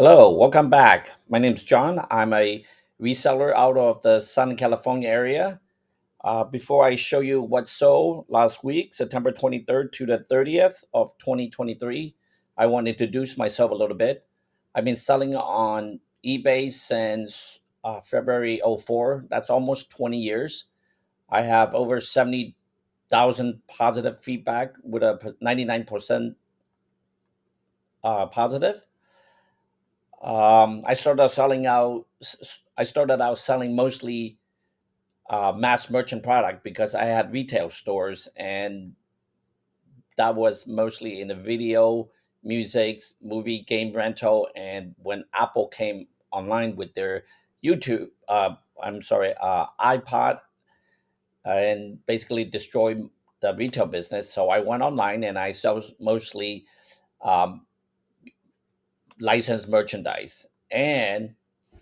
Hello, welcome back. My name's John. I'm a reseller out of the Southern California area. Before I show you what sold last week, September 23rd to the 30th of 2023, I want to introduce myself a little bit. I've been selling on eBay since February '04. That's almost 20 years. I have over 70,000 positive feedback with a 99% positive. I started out selling mostly mass merchant product because I had retail stores, and that was mostly in the video, music, movie, game rental, and when Apple came online with their YouTube, iPod, and basically destroyed the retail business. So I went online and I sell mostly um, licensed merchandise. And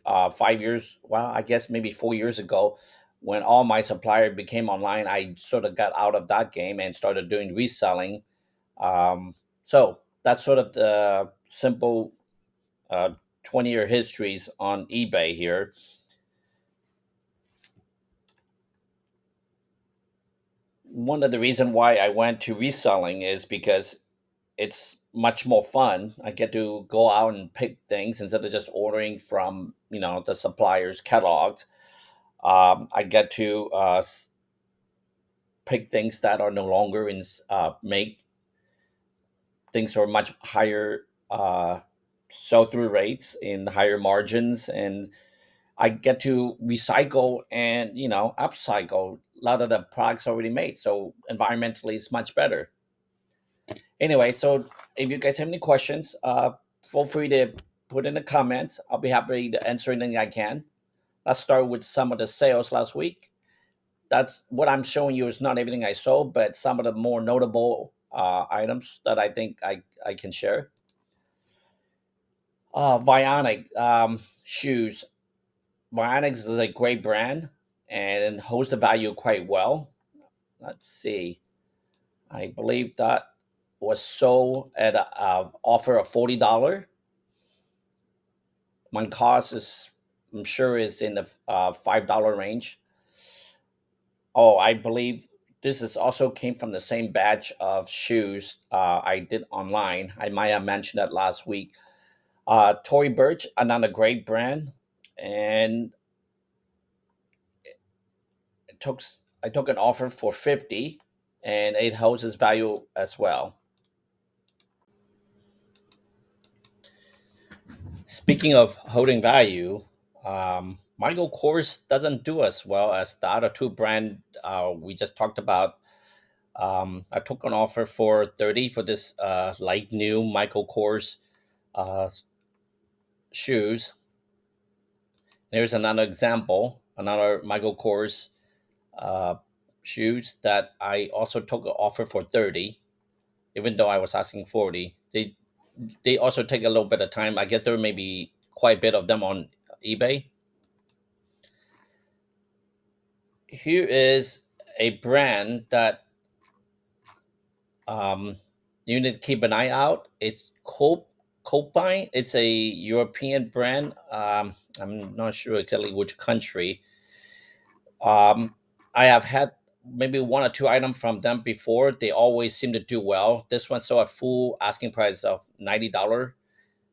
5 years, well, I guess maybe 4 years ago, when all my supplier became online, I sort of got out of that game and started doing reselling. So that's sort of the simple uh, 20-year histories on eBay here. One of the reason why I went to reselling is because it's much more fun. I get to go out and pick things instead of just ordering from the supplier's catalogs. I get to pick things that are no longer in make things are much higher sell through rates in higher margins, and I get to recycle and upcycle a lot of the products already made. So environmentally, it's much better. Anyway, so if you guys have any questions, feel free to put in the comments. I'll be happy to answer anything I can. Let's start with some of the sales last week. That's what I'm showing you is not everything I sold, but some of the more notable items that I think I can share. Vionic shoes. Vionic is a great brand and holds the value quite well. Let's see. I believe that was sold at a offer of $40. My cost is, I'm sure, is in the $5 range. Oh, I believe this is also came from the same batch of shoes I did online. I might have mentioned that last week. Tory Burch, another great brand, and it took I took an offer for 50, and it holds its value as well. Speaking of holding value, Michael Kors doesn't do as well as the other two brand we just talked about. I took an offer for 30 for this light new Michael Kors uh, shoes. There's another example, another Michael Kors uh, shoes that I also took an offer for 30, even though I was asking 40. They also take a little bit of time. I guess there may be quite a bit of them on eBay. Here is a brand that um, you need to keep an eye out. It's Copine. It's a European brand. I'm not sure exactly which country. Um, I have had maybe one or two items from them before. They always seem to do well. This one saw a full asking price of $90.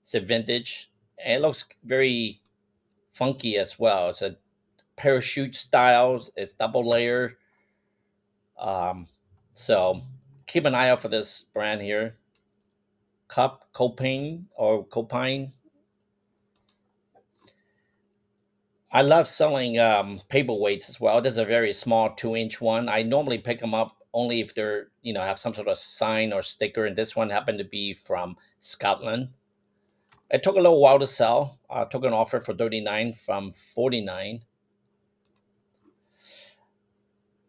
It's a vintage, and it looks very funky as well. It's a parachute style. It's double layer. Um, so keep an eye out for this brand here. Copine. I love selling paperweights as well. There's a very small 2-inch one. I normally pick them up only if they're have some sort of sign or sticker. And this one happened to be from Scotland. It took a little while to sell. I took an offer for 39 from 49.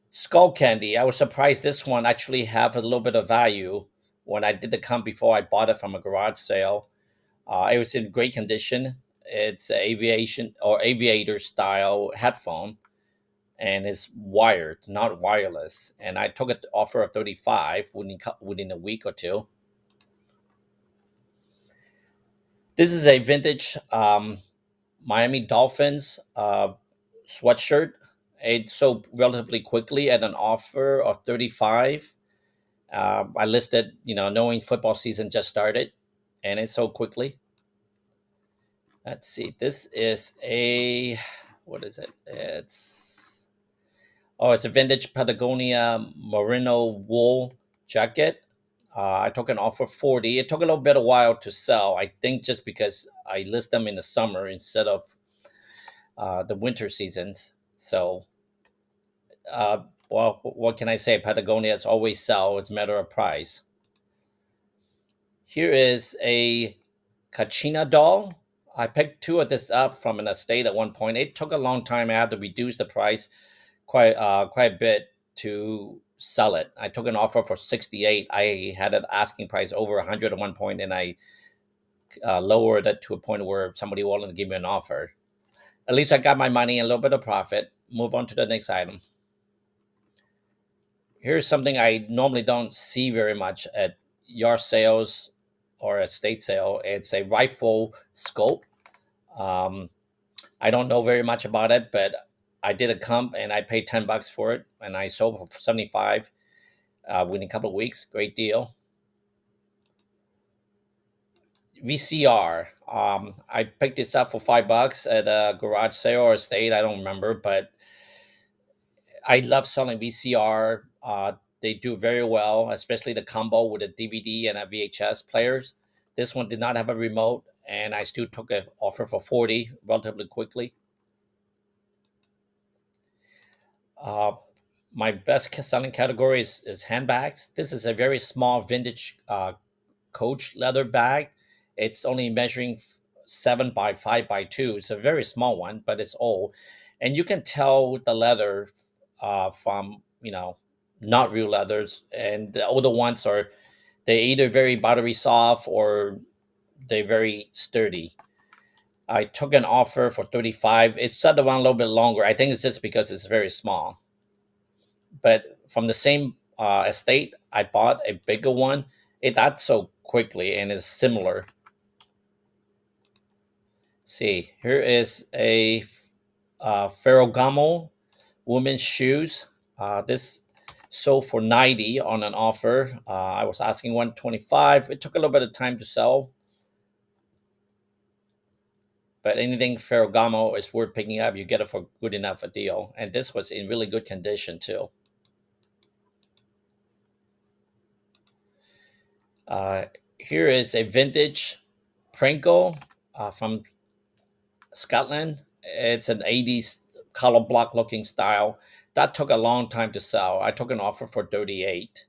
Skull candy. I was surprised this one actually have a little bit of value. When I did the count before, I bought it from a garage sale. It was in great condition. It's an aviation or aviator style headphone, and it's wired, not wireless. And I took an offer of 35 within a week or two. This is a vintage Miami Dolphins sweatshirt. It sold relatively quickly at an offer of 35. I listed, knowing football season just started, and it sold quickly. Let's see. This is a what is it? It's a vintage Patagonia merino wool jacket. I took an offer 40. It took a little bit a while to sell. I think just because I list them in the summer instead of the winter seasons. So, uh, well, what can I say? Patagonia is always sell. It's a matter of price. Here is a Kachina doll. I picked two of this up from an estate at one point. It took a long time. I had to reduce the price quite a bit to sell it. I took an offer for 68. I had an asking price over 100 at one point, and I lowered it to a point where somebody wanted to give me an offer. At least I got my money and a little bit of profit. Move on to the next item. Here's something I normally don't see very much at yard sales or estate sale. It's a rifle scope. Um, I don't know very much about it, but I did a comp and I paid $10 for it, and I sold for 75 within a couple of weeks. Great deal. VCR. I picked this up for $5 at a garage sale or estate. I don't remember, but I love selling VCR. They do very well, especially the combo with a DVD and a VHS players. This one did not have a remote, and I still took an offer for 40 relatively quickly. Uh, my best selling category is handbags. This is a very small vintage Coach leather bag. It's only measuring 7 by 5 by 2. It's a very small one, but it's old, and you can tell the leather from not real leathers. And the older ones are they either very buttery soft or they're very sturdy. I took an offer for 35. It's set around a little bit longer. I think it's just because it's very small. But from the same estate, I bought a bigger one. It that so quickly and is similar. See, here is a Ferragamo women's shoes. This sold for 90 on an offer. I was asking 125. It took a little bit of time to sell, but anything Ferragamo is worth picking up. You get it for good enough a deal, and this was in really good condition too. Uh, Here is a vintage Pringle from Scotland. It's an 80s color block looking style. That took a long time to sell. I took an offer for 38.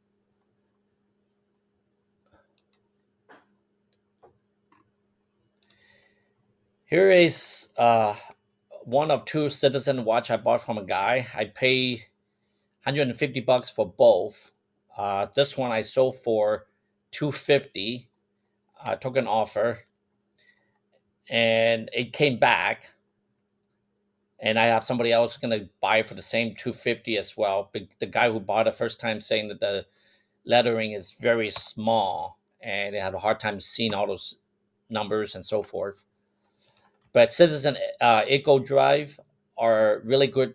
Here is one of two Citizen watch I bought from a guy. I pay $150 for both. This one I sold for 250. I took an offer and it came back, and I have somebody else going to buy for the same 250 as well. But the guy who bought it first time saying that the lettering is very small and they have a hard time seeing all those numbers and so forth. But Citizen Eco Drive are really good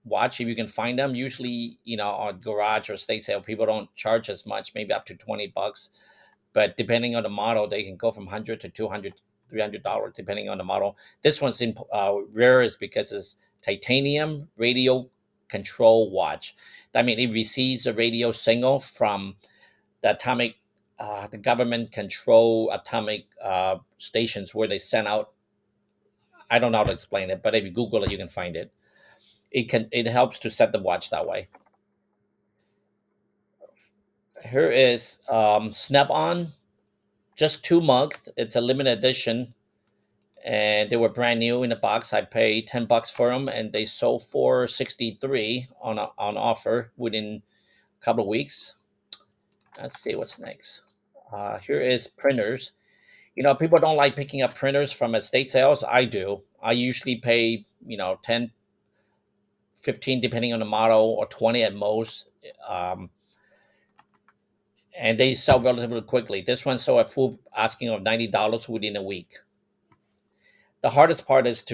watch if you can find them. Usually, on garage or estate sale, people don't charge as much, maybe up to $20. But depending on the model, they can go from 100 to 200, $300, depending on the model. This one's rare is because it's titanium radio control watch. That means it receives a radio signal from the government control atomic stations where they send out. I don't know how to explain it, but if you Google it, you can find it. It helps to set the watch that way. Here is Snap On, just two mugs. It's a limited edition, and they were brand new in the box. I paid $10 for them, and they sold for 63 on offer within a couple of weeks. Let's see what's next. Here is printers. People don't like picking up printers from estate sales. I do. I usually pay 10, 15 depending on the model, or 20 at most. and they sell relatively quickly. This one sold at full asking of $90 within a week. The hardest part is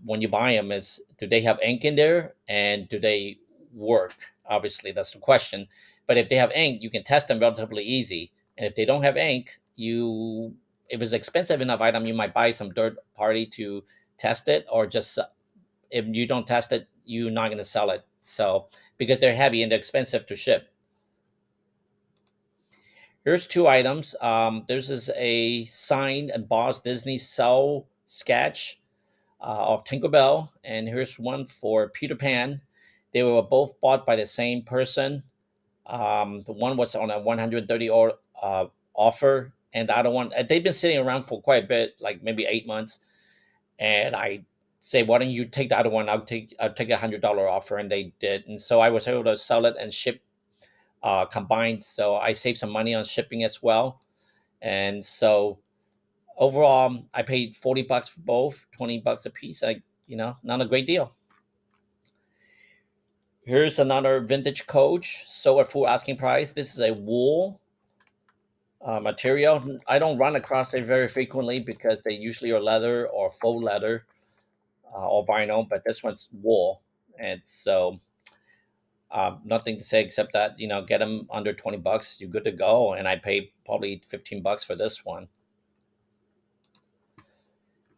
when you buy them is, do they have ink in there and do they work? Obviously, that's the question. But if they have ink, you can test them relatively easy. And if they don't have ink, you if it's expensive enough item, you might buy some third party to test it, or just if you don't test it, you're not going to sell it. So because they're heavy and they're expensive to ship. Here's two items. This is a signed embossed Disney cell sketch of Tinkerbell, and here's one for Peter Pan. They were both bought by the same person. The one was on a 130 offer, and the other one they've been sitting around for quite a bit, like maybe 8 months. And I say, why don't you take the other one? I'll take $100 offer, and they did, and so I was able to sell it and ship combined. So I saved some money on shipping as well, and so overall I paid $40 for both, $20 a piece. Not a great deal. Here's another vintage coach, sold at full asking price. This is a wool material. I don't run across it very frequently because they usually are leather or faux leather or vinyl, but this one's wool. And so nothing to say except that, get them under $20, you're good to go. And I paid probably $15 for this one.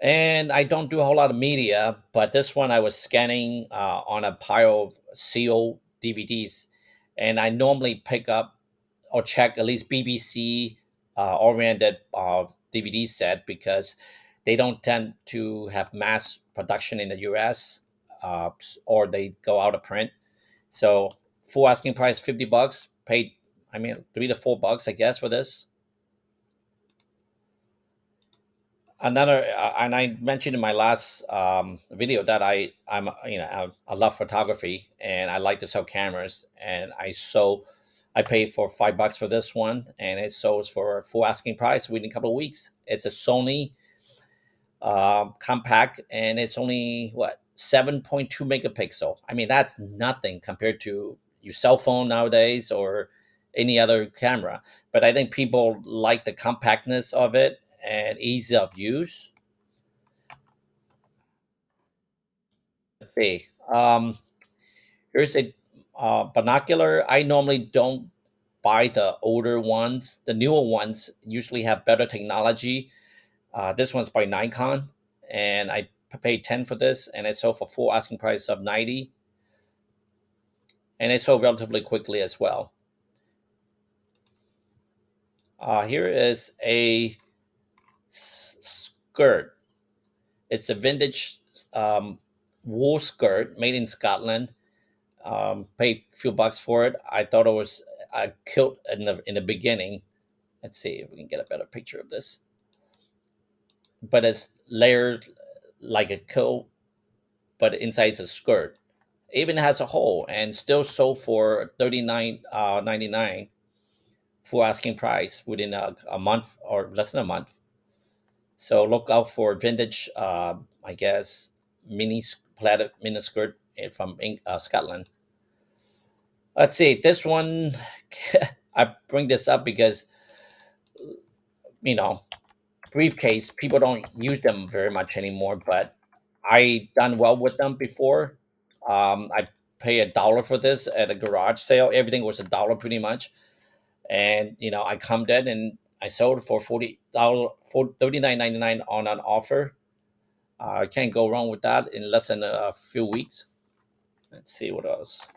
And I don't do a whole lot of media, but this one I was scanning on a pile of CO DVDs, and I normally pick up or check at least BBC oriented DVD set because they don't tend to have mass production in the US, or they go out of print. So full asking price $50, paid $3 to $4 I guess for this. Another and I mentioned in my last video that I love photography and I like to sell cameras, and I paid for $5 for this one, and it sold for full asking price within a couple of weeks. It's a Sony compact, and it's only what 7.2 megapixel. I mean, that's nothing compared to your cell phone nowadays or any other camera. But I think people like the compactness of it and ease of use. Okay. Here's a binocular. I normally don't buy the older ones. The newer ones usually have better technology. This one's by Nikon, and I paid 10 for this, and it sold for full asking price of 90, and it sold relatively quickly as well. Here is a skirt. It's a vintage um, wool skirt made in Scotland. Paid a few bucks for it. I thought it was a kilt in the beginning. Let's see if we can get a better picture of this. But it's layered like a kilt, but inside it's a skirt. Even has a hole, and still sold for 39.99 full asking price within a month or less than a month. So look out for vintage, I guess, plaid mini skirt from Scotland. Let's see this one. I bring this up because you know briefcase, people don't use them very much anymore, but I done well with them before. I pay $1 for this at a garage sale. Everything was $1 pretty much, and I come dead and I sold it for $40 for 39.99 on an offer. I can't go wrong with that in less than a few weeks. Let's see what else.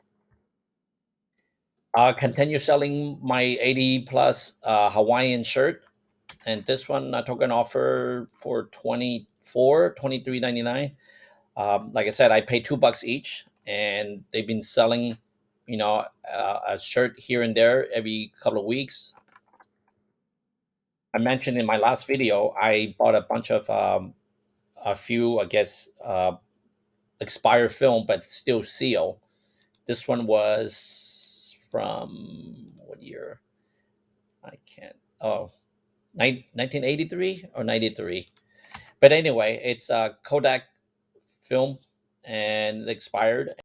Continue selling my 80 plus Hawaiian shirt, and this one I took an offer for 23.99. Like I said, I paid $2 each, and they've been selling, a shirt here and there every couple of weeks. I mentioned in my last video, I bought a bunch of a few, I guess, expired film, but still seal. This one was from what year? I can't. Oh, 1983 or 93. But anyway, it's a Kodak film and it expired.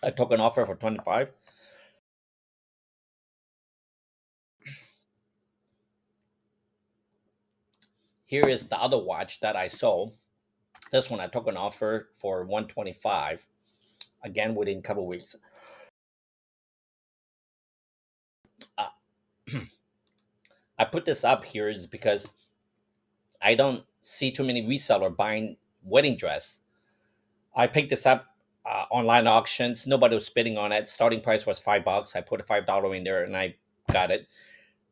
I took an offer for 25. Here is the other watch that I sold. This one I took an offer for 125. Again, within a couple weeks. Uh, I put this up here is because I don't see too many reseller buying wedding dress. I picked this up online auctions. Nobody was bidding on it. Starting price was $5. I put a $5 in there and I got it.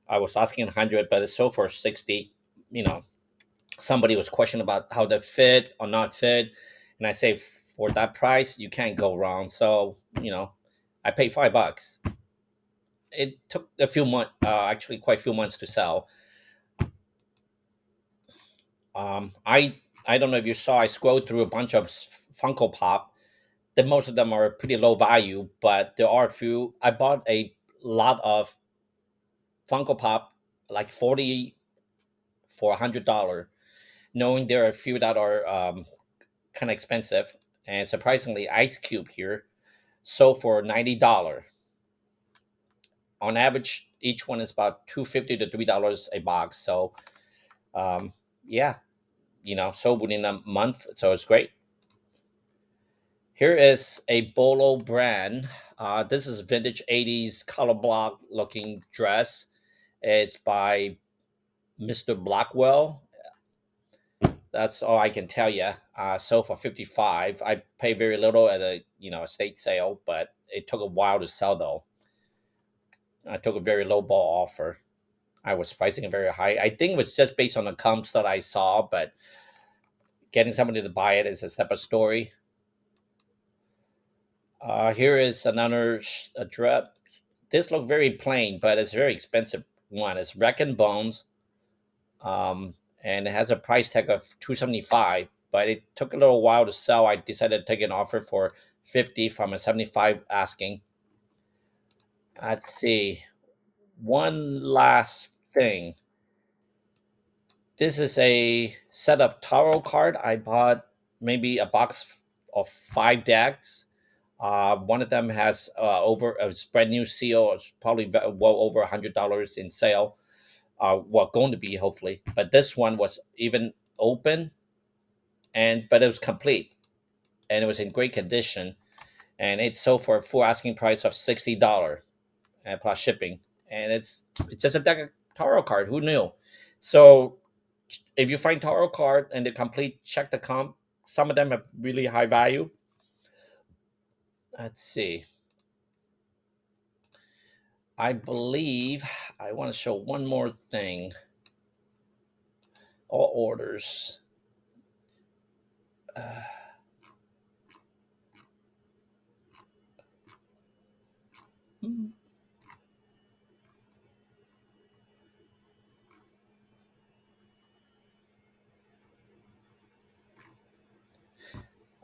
I was asking 100, but it sold for 60. You know, somebody was questioning about how they fit or not fit, and I say for that price you can't go wrong. So I paid $5. It took a few months, actually quite a few months to sell. I don't know if you saw. I scrolled through a bunch of Funko Pop. That most of them are pretty low value, but there are a few. I bought a lot of Funko Pop, like 40 for $100, knowing there are a few that are kind of expensive. And surprisingly, Ice Cube here sold for $90. On average, each one is about $2.50 to $3 a box. So um, yeah, sold within a month. So it's great. Here is a BOLO brand. This is vintage 80s color block looking dress. It's by Mr. Blackwell. That's all I can tell you. Sold for 55. I paid very little at a estate sale, but it took a while to sell though. I took a very low ball offer. I was pricing it very high. I think it was just based on the comps that I saw, but getting somebody to buy it is a separate story. Here is another dress. This look very plain, but it's a very expensive one. It's Wreck and Bones, and it has a price tag of 275. But it took a little while to sell. I decided to take an offer for 50 from a 75 asking. Let's see. One last thing. This is a set of tarot card. I bought maybe a box of 5 decks. One of them has over a brand new seal. It's probably well over $100 in sale. Well, going to be hopefully. But this one was even open, but it was complete and it was in great condition. And it sold for a full asking price of $60 plus shipping. And it's just a deck of tarot card. Who knew? So if you find tarot card and they're complete, check the comp. Some of them have really high value. Let's see. I believe I want to show one more thing. All orders. Hmm.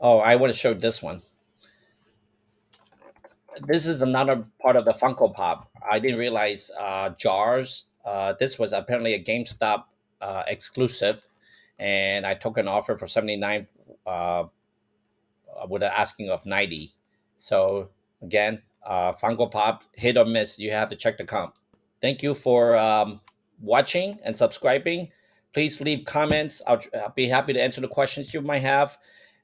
Oh, I want to show this one. This is another part of the Funko Pop. I didn't realize jars. This was apparently a GameStop exclusive, and I took an offer for 79 uh, with an asking of 90. So again, Funko Pop, hit or miss. You have to check the comp. Thank you for watching and subscribing. Please leave comments. I'll be happy to answer the questions you might have.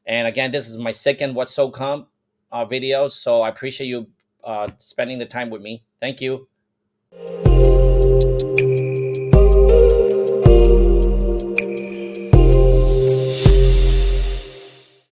And again, this is my second What's So Comp video. So I appreciate you spending the time with me. Thank you.